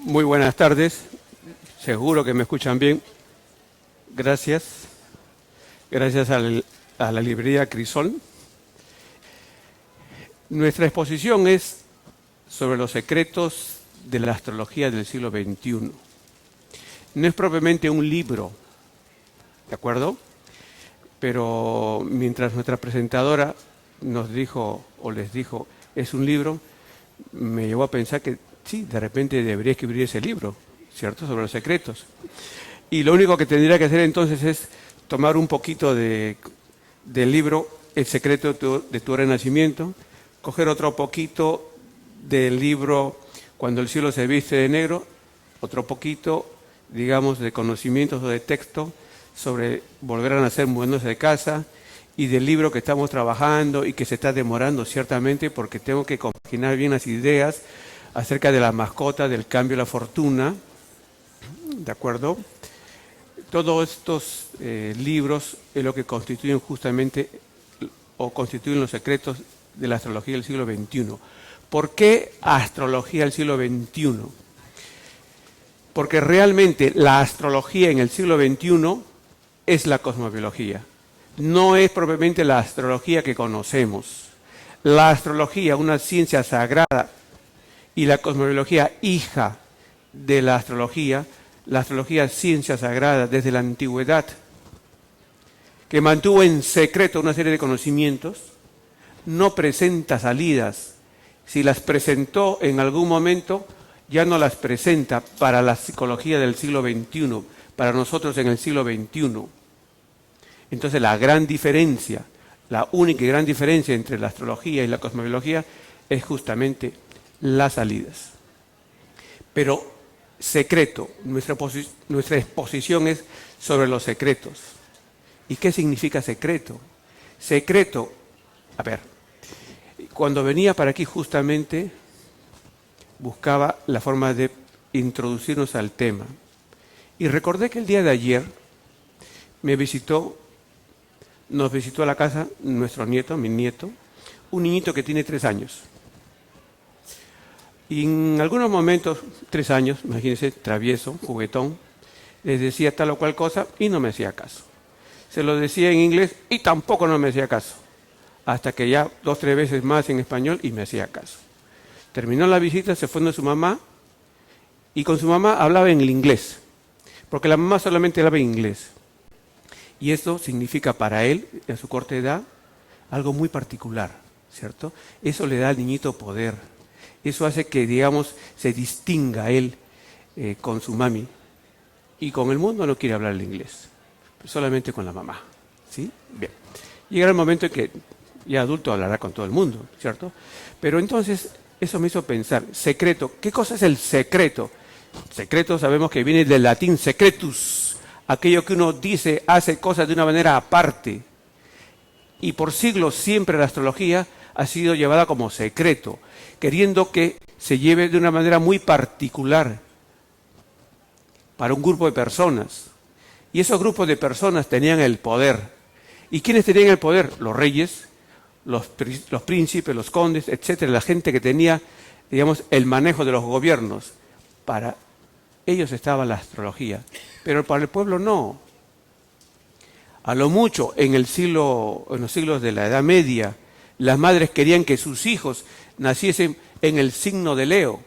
Muy buenas tardes, seguro que me escuchan bien. Gracias. Gracias a la librería Crisol. Nuestra exposición es sobre los secretos de la astrología del siglo XXI. No es propiamente un libro, ¿de acuerdo? Pero mientras nuestra presentadora nos dijo o les dijo es un libro, me llevó a pensar que sí, de repente debería escribir ese libro, ¿cierto? Sobre los secretos. Y lo único que tendría que hacer entonces es tomar un poquito del libro El secreto de tu renacimiento, coger otro poquito del libro Cuando el cielo se viste de negro, otro poquito, digamos, de conocimientos o de texto sobre volver a nacer moviéndose de casa, y del libro que estamos trabajando y que se está demorando ciertamente porque tengo que compaginar bien las ideas acerca de la mascota, del cambio de la fortuna, ¿de acuerdo? Todos estos libros es lo que constituyen justamente o constituyen los secretos de la astrología del siglo XXI. ¿Por qué astrología del siglo XXI? Porque realmente la astrología en el siglo XXI es la cosmobiología. No es propiamente la astrología que conocemos. La astrología, una ciencia sagrada, y la cosmobiología, hija de la astrología es ciencia sagrada desde la antigüedad, que mantuvo en secreto una serie de conocimientos, no presenta salidas. Si las presentó en algún momento, ya no las presenta para la psicología del siglo XXI, para nosotros en el siglo XXI. Entonces la gran diferencia, la única y gran diferencia entre la astrología y la cosmobiología es justamente las salidas. Pero secreto, nuestra exposición es sobre los secretos. ¿Y qué significa secreto? Secreto, a ver, cuando venía para aquí justamente buscaba la forma de introducirnos al tema. Y recordé que el día de ayer nos visitó a la casa nuestro nieto, mi nieto, un niñito que tiene 3 años. Y en algunos momentos, 3 años, imagínense, travieso, juguetón, les decía tal o cual cosa y no me hacía caso. Se lo decía en inglés y tampoco no me hacía caso. Hasta que ya 2 o 3 veces más en español y me hacía caso. Terminó la visita, se fue con su mamá y con su mamá hablaba en el inglés. Porque la mamá solamente hablaba en inglés. Y esto significa para él, a su corta edad, algo muy particular, ¿cierto? Eso le da al niñito poder. Eso hace que, digamos, se distinga él con su mami. Y con el mundo no quiere hablar el inglés, solamente con la mamá, ¿sí? Bien. Llegará el momento en que ya adulto hablará con todo el mundo, ¿cierto? Pero entonces, eso me hizo pensar, secreto, ¿qué cosa es el secreto? Secreto sabemos que viene del latín secretus, aquello que uno dice, hace cosas de una manera aparte. Y por siglos siempre la astrología ha sido llevada como secreto, queriendo que se lleve de una manera muy particular para un grupo de personas. Y esos grupos de personas tenían el poder. ¿Y quiénes tenían el poder? Los reyes, los príncipes, los condes, etcétera, la gente que tenía, digamos, el manejo de los gobiernos. Para ellos estaba la astrología, pero para el pueblo no. A lo mucho en los siglos de la Edad Media, las madres querían que sus hijos naciesen en el signo de Leo.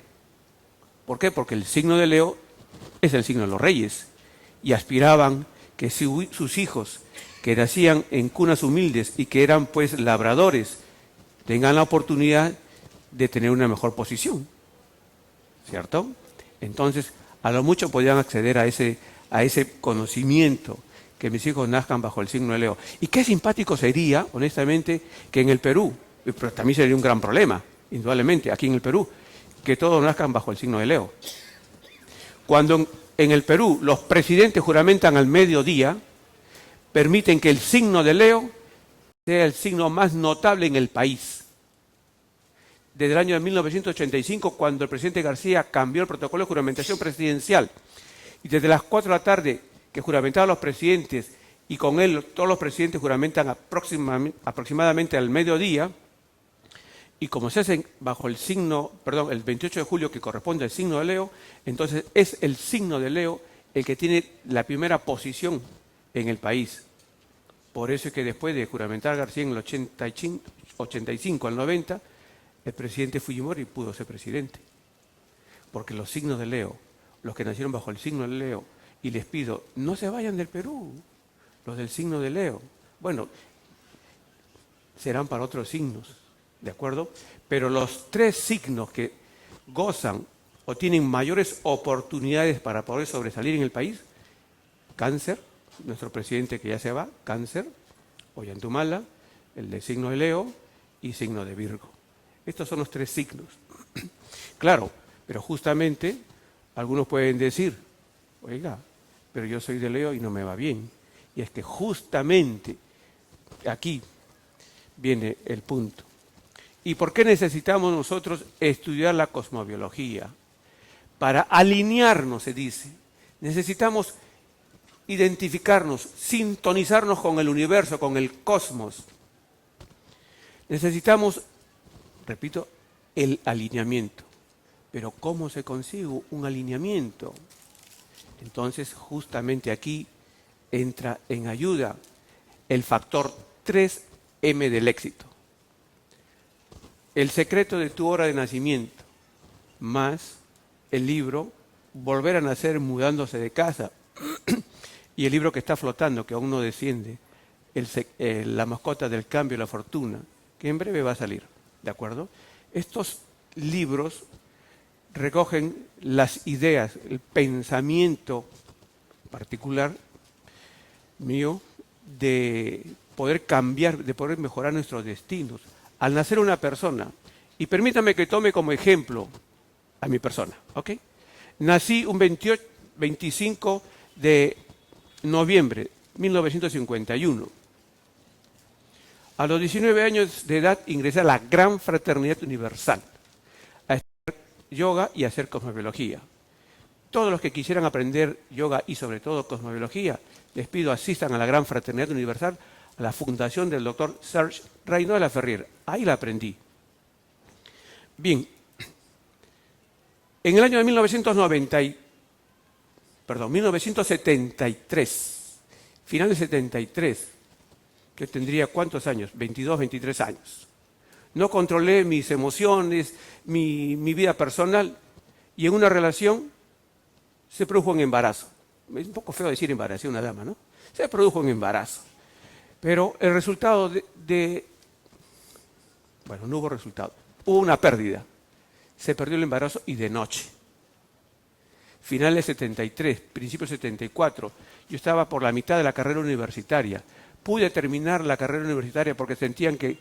¿Por qué? Porque el signo de Leo es el signo de los reyes. Y aspiraban que sus hijos, que nacían en cunas humildes y que eran pues labradores, tengan la oportunidad de tener una mejor posición. ¿Cierto? Entonces, a lo mucho podían acceder a ese conocimiento, que mis hijos nazcan bajo el signo de Leo. Y qué simpático sería, honestamente, que en el Perú, pero también sería un gran problema, indudablemente, aquí en el Perú, que todos nazcan bajo el signo de Leo. Cuando en el Perú los presidentes juramentan al mediodía, permiten que el signo de Leo sea el signo más notable en el país. Desde el año de 1985, cuando el presidente García cambió el protocolo de juramentación presidencial, y desde las 4 de la tarde que juramentaban los presidentes, y con él todos los presidentes juramentan aproximadamente al mediodía, Y como se hacen bajo el signo, perdón, el 28 de julio que corresponde al signo de Leo, entonces es el signo de Leo el que tiene la primera posición en el país. Por eso es que después de juramentar García en el 85 al 90, el presidente Fujimori pudo ser presidente. Porque los signos de Leo, los que nacieron bajo el signo de Leo, y les pido, no se vayan del Perú, los del signo de Leo. Bueno, serán para otros signos, ¿de acuerdo? Pero los tres signos que gozan o tienen mayores oportunidades para poder sobresalir en el país, Cáncer, nuestro presidente que ya se va, Cáncer, Ollantumala, el de signo de Leo y signo de Virgo. Estos son los tres signos. Claro, pero justamente algunos pueden decir, oiga, pero yo soy de Leo y no me va bien. Y es que justamente aquí viene el punto. ¿Y por qué necesitamos nosotros estudiar la cosmobiología? Para alinearnos, se dice. Necesitamos identificarnos, sintonizarnos con el universo, con el cosmos. Necesitamos, repito, el alineamiento. Pero ¿cómo se consigue un alineamiento? Entonces, justamente aquí entra en ayuda el factor 3M del éxito. El secreto de tu hora de nacimiento, más el libro Volver a nacer mudándose de casa y el libro que está flotando, que aún no desciende, La mascota del cambio y la fortuna, que en breve va a salir, ¿de acuerdo? Estos libros recogen las ideas, el pensamiento particular mío de poder cambiar, de poder mejorar nuestros destinos. Al nacer una persona, y permítame que tome como ejemplo a mi persona, ¿ok? Nací un 25 de noviembre de 1951. A los 19 años de edad ingresé a la Gran Fraternidad Universal a estudiar yoga y a hacer cosmobiología. Todos los que quisieran aprender yoga y sobre todo cosmobiología, les pido asistan a la Gran Fraternidad Universal, a la fundación del doctor Serge Reynaud de la Ferrier. Ahí la aprendí. Bien, en el año de 1973, final de 73, que tendría ¿cuántos años? 22, 23 años. No controlé mis emociones, mi vida personal, y en una relación se produjo un embarazo. Es un poco feo decir embarazo a una dama, ¿no? Se produjo un embarazo. Pero el resultado bueno, no hubo resultado. Hubo una pérdida. Se perdió el embarazo y de noche. Final de 73, principio de 74. Yo estaba por la mitad de la carrera universitaria. Pude terminar la carrera universitaria porque sentían que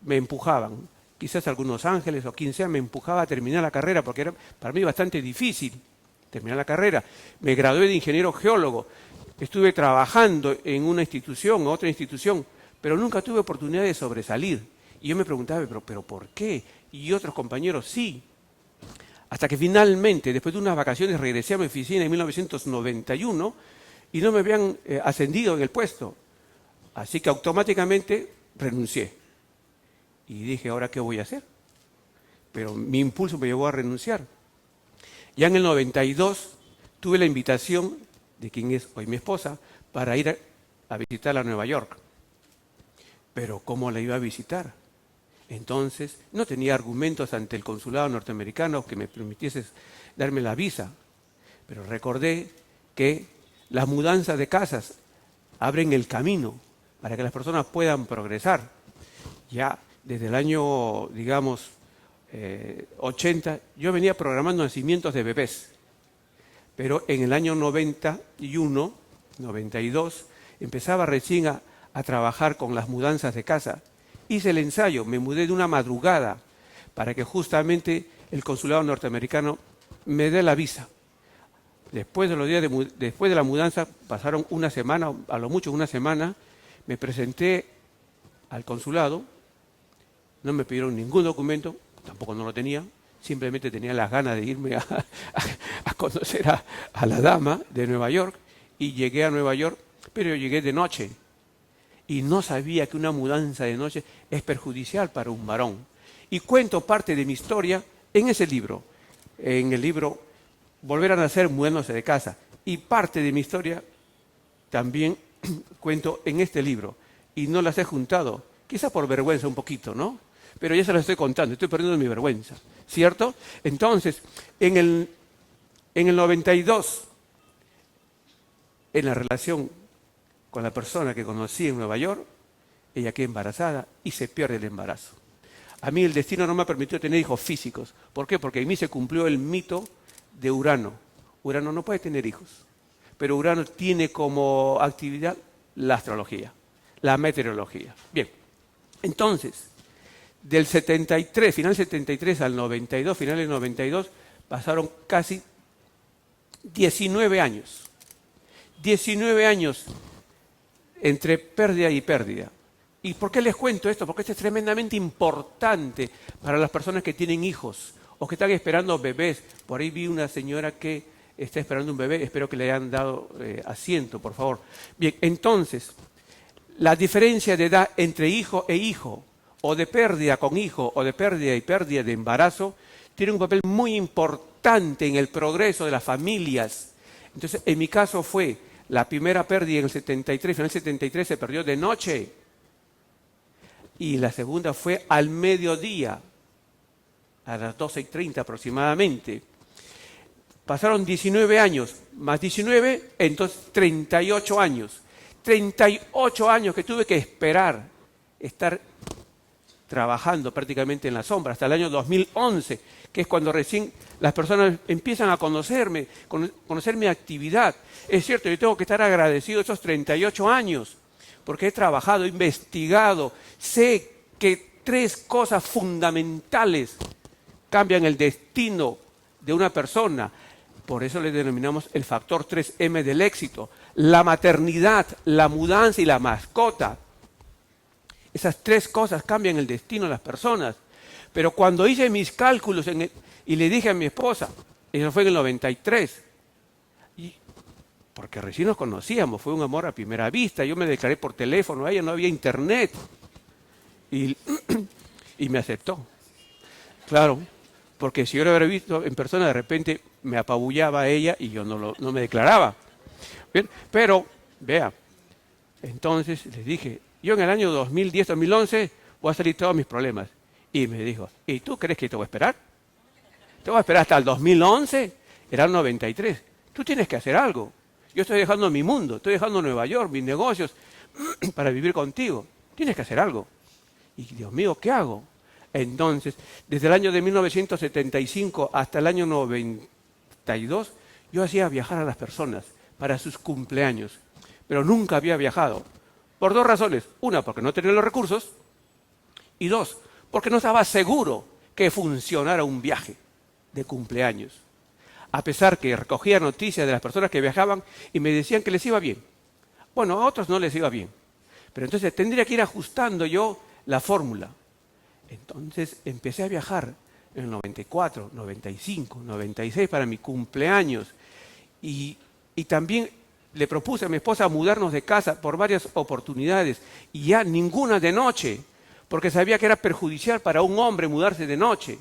me empujaban. Quizás algunos ángeles o quien sea me empujaba a terminar la carrera porque era para mí bastante difícil terminar la carrera. Me gradué de ingeniero geólogo. Estuve trabajando en una institución, otra institución, pero nunca tuve oportunidad de sobresalir. Y yo me preguntaba, ¿pero por qué? Y otros compañeros sí. Hasta que finalmente, después de unas vacaciones, regresé a mi oficina en 1991 y no me habían ascendido en el puesto. Así que automáticamente renuncié. Y dije, ¿ahora qué voy a hacer? Pero mi impulso me llevó a renunciar. Ya en el 92 tuve la invitación de quien es hoy mi esposa para ir a visitarla a Nueva York. Pero ¿cómo la iba a visitar? Entonces, no tenía argumentos ante el consulado norteamericano que me permitiese darme la visa. Pero recordé que las mudanzas de casas abren el camino para que las personas puedan progresar. Ya desde el año, digamos, 80, yo venía programando nacimientos de bebés. Pero en el año 91, 92, empezaba recién a trabajar con las mudanzas de casa. Hice el ensayo, me mudé de una madrugada para que justamente el consulado norteamericano me dé la visa. Después de la mudanza, pasaron una semana, a lo mucho una semana, me presenté al consulado, no me pidieron ningún documento, tampoco no lo tenía, simplemente tenía las ganas de irme a conocer a la dama de Nueva York, y llegué a Nueva York, pero yo llegué de noche. Y no sabía que una mudanza de noche es perjudicial para un varón. Y cuento parte de mi historia en ese libro, en el libro Volver a nacer mudándose de casa. Y parte de mi historia también cuento en este libro. Y no las he juntado, quizá por vergüenza un poquito, ¿no? Pero ya se las estoy contando, estoy perdiendo mi vergüenza, ¿cierto? Entonces, en el 92, en la relación con la persona que conocí en Nueva York, ella queda embarazada y se pierde el embarazo. A mí el destino no me ha permitido tener hijos físicos. ¿Por qué? Porque en mí se cumplió el mito de Urano. Urano no puede tener hijos, pero Urano tiene como actividad la astrología, la meteorología. Bien, entonces, del 73, final 73 al 92, final del 92, pasaron casi 19 años. 19 años entre pérdida y pérdida. ¿Y por qué les cuento esto? Porque esto es tremendamente importante para las personas que tienen hijos o que están esperando bebés. Por ahí vi una señora que está esperando un bebé, espero que le hayan dado asiento, por favor. Bien, entonces, la diferencia de edad entre hijo e hijo, o de pérdida con hijo, o de pérdida y pérdida de embarazo, tiene un papel muy importante en el progreso de las familias. Entonces, en mi caso fue la primera pérdida en el 73, final del 73 se perdió de noche. Y la segunda fue al mediodía, a las 12:30 aproximadamente. Pasaron 19 años, más 19, entonces 38 años. 38 años que tuve que esperar, estar trabajando prácticamente en la sombra, hasta el año 2011, que es cuando recién las personas empiezan a conocerme, conocer mi actividad. Es cierto, yo tengo que estar agradecido esos 38 años, porque he trabajado, he investigado, sé que 3 cosas fundamentales cambian el destino de una persona. Por eso le denominamos el factor 3M del éxito. La maternidad, la mudanza y la mascota. Esas 3 cosas cambian el destino de las personas. Pero cuando hice mis cálculos y le dije a mi esposa, eso fue en el 93, porque recién nos conocíamos, fue un amor a primera vista, yo me declaré por teléfono a ella, no había internet, y me aceptó. Claro, porque si yo lo hubiera visto en persona, de repente me apabullaba a ella y yo no me declaraba. Bien, pero, vea, entonces les dije, yo en el año 2010, 2011 voy a salir todos mis problemas. Y me dijo, ¿y tú crees que te voy a esperar? ¿Te voy a esperar hasta el 2011? Era el 93. Tú tienes que hacer algo. Yo estoy dejando mi mundo, estoy dejando Nueva York, mis negocios, para vivir contigo. Tienes que hacer algo. Y Dios mío, ¿qué hago? Entonces, desde el año de 1975 hasta el año 92, yo hacía viajar a las personas para sus cumpleaños. Pero nunca había viajado. Por 2 razones. Una, porque no tenía los recursos. Y 2, porque no estaba seguro que funcionara un viaje de cumpleaños. A pesar que recogía noticias de las personas que viajaban y me decían que les iba bien. Bueno, a otros no les iba bien. Pero entonces tendría que ir ajustando yo la fórmula. Entonces empecé a viajar en el 94, 95, 96 para mi cumpleaños. Y también le propuse a mi esposa mudarnos de casa por varias oportunidades. Y ya ninguna de noche, porque sabía que era perjudicial para un hombre mudarse de noche.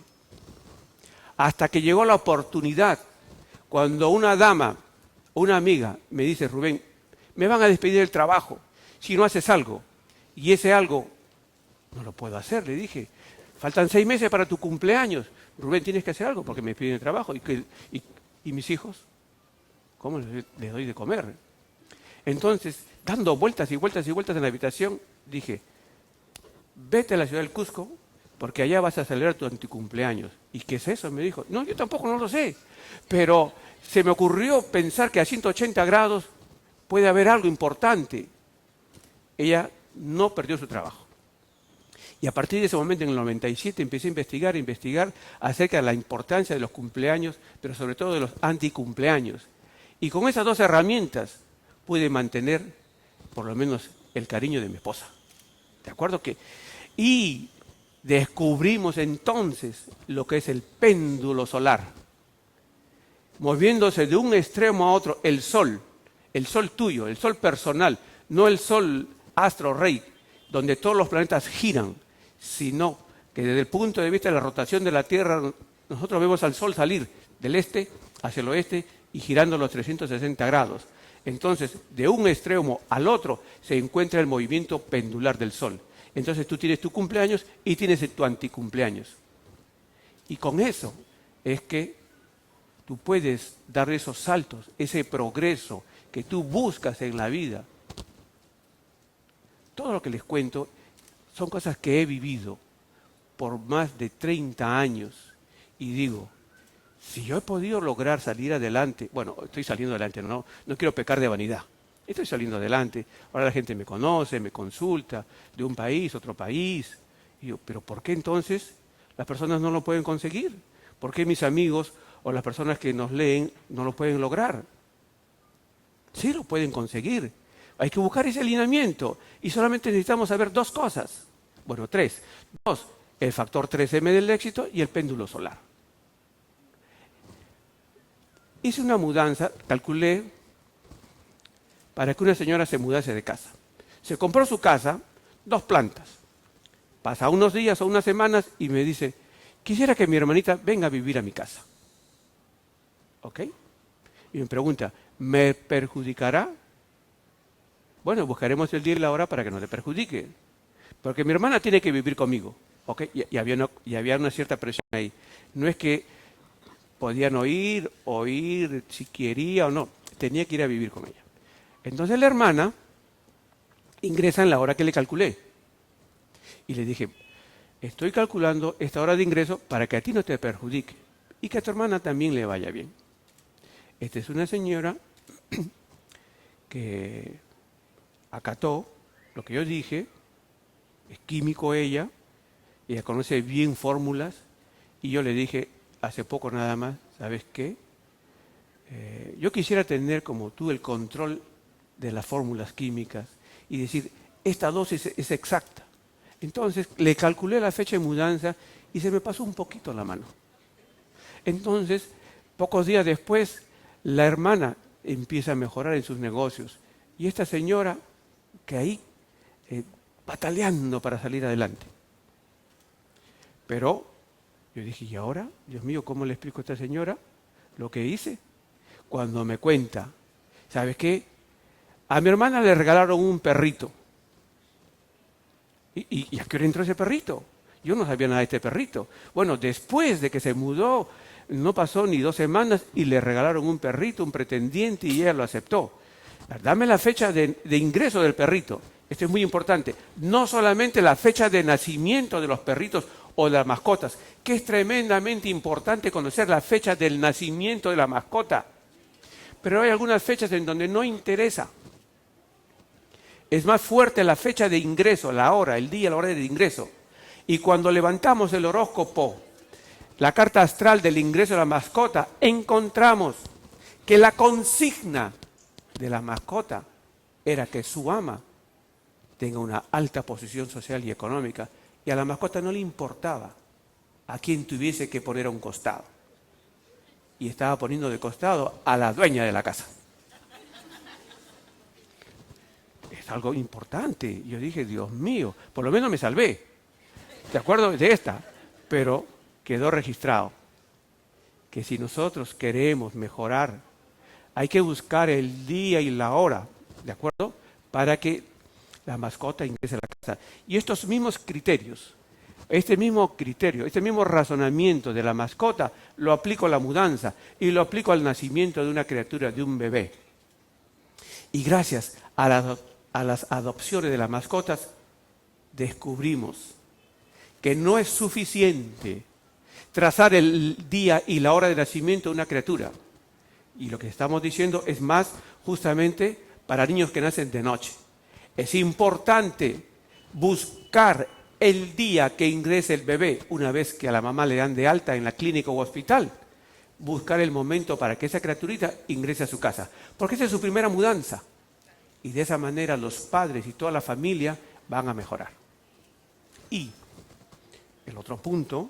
Hasta que llegó la oportunidad, cuando una dama, una amiga, me dice, Rubén, me van a despedir del trabajo si no haces algo. Y ese algo, no lo puedo hacer, le dije. Faltan 6 meses para tu cumpleaños. Rubén, tienes que hacer algo porque me despiden del trabajo. ¿Y mis hijos? ¿Cómo les doy de comer? Entonces, dando vueltas y vueltas y vueltas en la habitación, dije, vete a la ciudad del Cusco, porque allá vas a celebrar tu anticumpleaños. ¿Y qué es eso? Me dijo. No, yo tampoco no lo sé. Pero se me ocurrió pensar que a 180 grados puede haber algo importante. Ella no perdió su trabajo. Y a partir de ese momento, en el 97, empecé a investigar acerca de la importancia de los cumpleaños, pero sobre todo de los anticumpleaños. Y con esas 2 herramientas pude mantener, por lo menos, el cariño de mi esposa. ¿De acuerdo? Y descubrimos entonces lo que es el péndulo solar. Moviéndose de un extremo a otro, el sol tuyo, el sol personal, no el sol astro rey, donde todos los planetas giran, sino que desde el punto de vista de la rotación de la Tierra, nosotros vemos al Sol salir del este hacia el oeste y girando los 360 grados. Entonces, de un extremo al otro se encuentra el movimiento pendular del Sol. Entonces tú tienes tu cumpleaños y tienes tu anticumpleaños. Y con eso es que tú puedes dar esos saltos, ese progreso que tú buscas en la vida. Todo lo que les cuento son cosas que he vivido por más de 30 años. Y digo, si yo he podido lograr salir adelante, bueno, estoy saliendo adelante, no quiero pecar de vanidad. Estoy saliendo adelante, ahora la gente me conoce, me consulta, de un país, otro país. Y digo, pero ¿por qué entonces las personas no lo pueden conseguir? ¿Por qué mis amigos o las personas que nos leen no lo pueden lograr? Sí lo pueden conseguir. Hay que buscar ese alineamiento y solamente necesitamos saber dos cosas. Bueno, tres. Dos, el factor 3M del éxito y el péndulo solar. Hice una mudanza, calculé, para que una señora se mudase de casa. Se compró su casa, 2 plantas. Pasa unos días o unas semanas y me dice, quisiera que mi hermanita venga a vivir a mi casa. ¿Ok? Y me pregunta, ¿me perjudicará? Bueno, buscaremos el día y la hora para que no te perjudique. Porque mi hermana tiene que vivir conmigo. ¿Ok? Y había una cierta presión ahí. No es que podían oír si quería o no. Tenía que ir a vivir con ella. Entonces la hermana ingresa en la hora que le calculé. Y le dije, estoy calculando esta hora de ingreso para que a ti no te perjudique y que a tu hermana también le vaya bien. Esta es una señora que acató lo que yo dije, es químico ella conoce bien fórmulas, y yo le dije hace poco nada más, ¿sabes qué? Yo quisiera tener como tú el control de las fórmulas químicas y decir, esta dosis es exacta. Entonces le calculé la fecha de mudanza y se me pasó un poquito la mano. Entonces, pocos días después, la hermana empieza a mejorar en sus negocios. Y esta señora, que ahí, pataleando para salir adelante. Pero yo dije, ¿y ahora? Dios mío, ¿cómo le explico a esta señora lo que hice? Cuando me cuenta, ¿sabes qué? A mi hermana le regalaron un perrito. ¿Y a qué hora entró ese perrito? Yo no sabía nada de este perrito. Bueno, después de que se mudó, no pasó ni 2 semanas y le regalaron un perrito, un pretendiente, y ella lo aceptó. Dame la fecha de ingreso del perrito. Esto es muy importante. No solamente la fecha de nacimiento de los perritos o de las mascotas, que es tremendamente importante conocer la fecha del nacimiento de la mascota. Pero hay algunas fechas en donde no interesa. Es más fuerte la fecha de ingreso, la hora, el día, la hora de ingreso. Y cuando levantamos el horóscopo, la carta astral del ingreso de la mascota, encontramos que la consigna de la mascota era que su ama tenga una alta posición social y económica, y a la mascota no le importaba a quién tuviese que poner a un costado. Y estaba poniendo de costado a la dueña de la casa. Es algo importante. Yo dije, Dios mío, por lo menos me salvé. ¿De acuerdo? De esta. Pero quedó registrado que si nosotros queremos mejorar, hay que buscar el día y la hora, ¿de acuerdo? Para que la mascota ingrese a la casa. Y estos mismos criterios, este mismo razonamiento de la mascota, lo aplico a la mudanza y lo aplico al nacimiento de una criatura, de un bebé. Y gracias a las adopciones de las mascotas, descubrimos que no es suficiente trazar el día y la hora de nacimiento de una criatura. Y lo que estamos diciendo es más justamente para niños que nacen de noche. Es importante buscar el día que ingrese el bebé, una vez que a la mamá le dan de alta en la clínica o hospital, buscar el momento para que esa criaturita ingrese a su casa, porque esa es su primera mudanza. Y de esa manera los padres y toda la familia van a mejorar. Y el otro punto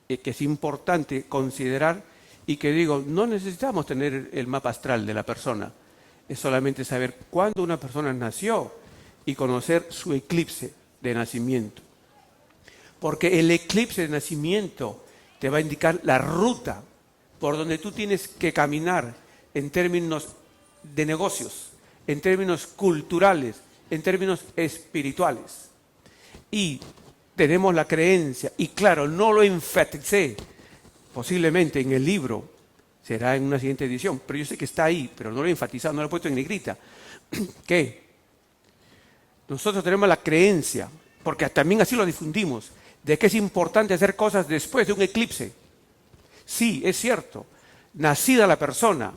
que es importante considerar, y que digo, no necesitamos tener el mapa astral de la persona, es solamente saber cuándo una persona nació y conocer su eclipse de nacimiento. Porque el eclipse de nacimiento te va a indicar la ruta por donde tú tienes que caminar en términos de negocios, en términos culturales, en términos espirituales. Y tenemos la creencia, y claro, no lo enfaticé, posiblemente en el libro, será en una siguiente edición, pero yo sé que está ahí, pero no lo he enfatizado, no lo he puesto en negrita, que nosotros tenemos la creencia, porque también así lo difundimos, de que es importante hacer cosas después de un eclipse. Sí, es cierto, nacida la persona,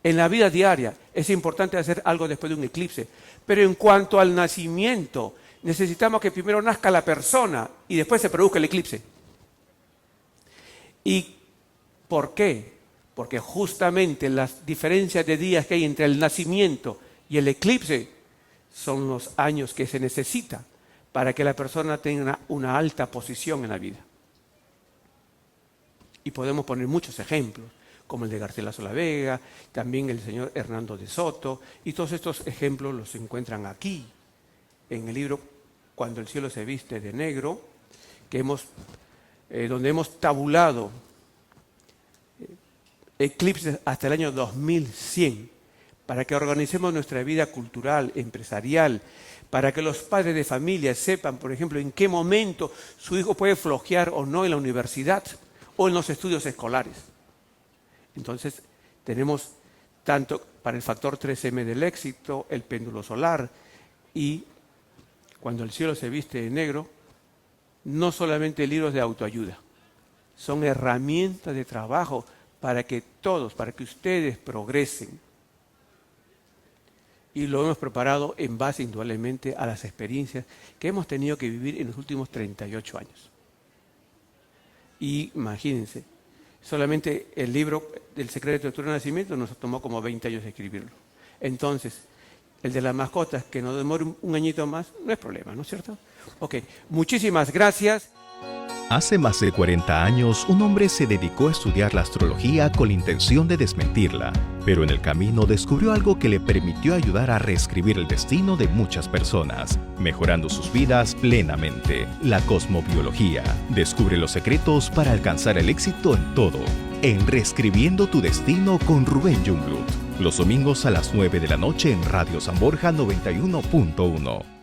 en la vida diaria, es importante hacer algo después de un eclipse, pero en cuanto al nacimiento, necesitamos que primero nazca la persona y después se produzca el eclipse. ¿Y por qué? Porque justamente las diferencias de días que hay entre el nacimiento y el eclipse son los años que se necesita para que la persona tenga una alta posición en la vida. Y podemos poner muchos ejemplos, como el de Garcilaso la Vega, también el señor Hernando de Soto, y todos estos ejemplos los encuentran aquí, en el libro Cuando el cielo se viste de negro, que donde hemos tabulado eclipses hasta el año 2100, para que organicemos nuestra vida cultural, empresarial, para que los padres de familia sepan, por ejemplo, en qué momento su hijo puede flojear o no en la universidad o en los estudios escolares. Entonces, tenemos tanto para el factor 3M del éxito, el péndulo solar, y cuando el cielo se viste de negro, no solamente libros de autoayuda, son herramientas de trabajo para que todos, para que ustedes progresen. Y lo hemos preparado en base indudablemente a las experiencias que hemos tenido que vivir en los últimos 38 años. Y imagínense, solamente el libro del secreto de tu nacimiento nos tomó como 20 años escribirlo. Entonces, el de las mascotas, que nos demore un añito más, no es problema, ¿no es cierto? Ok, muchísimas gracias. Hace más de 40 años, un hombre se dedicó a estudiar la astrología con la intención de desmentirla, pero en el camino descubrió algo que le permitió ayudar a reescribir el destino de muchas personas, mejorando sus vidas plenamente: la cosmobiología. Descubre los secretos para alcanzar el éxito en todo, en Reescribiendo tu Destino con Rubén Jungblut, los domingos a las 9 de la noche en Radio San Borja 91.1.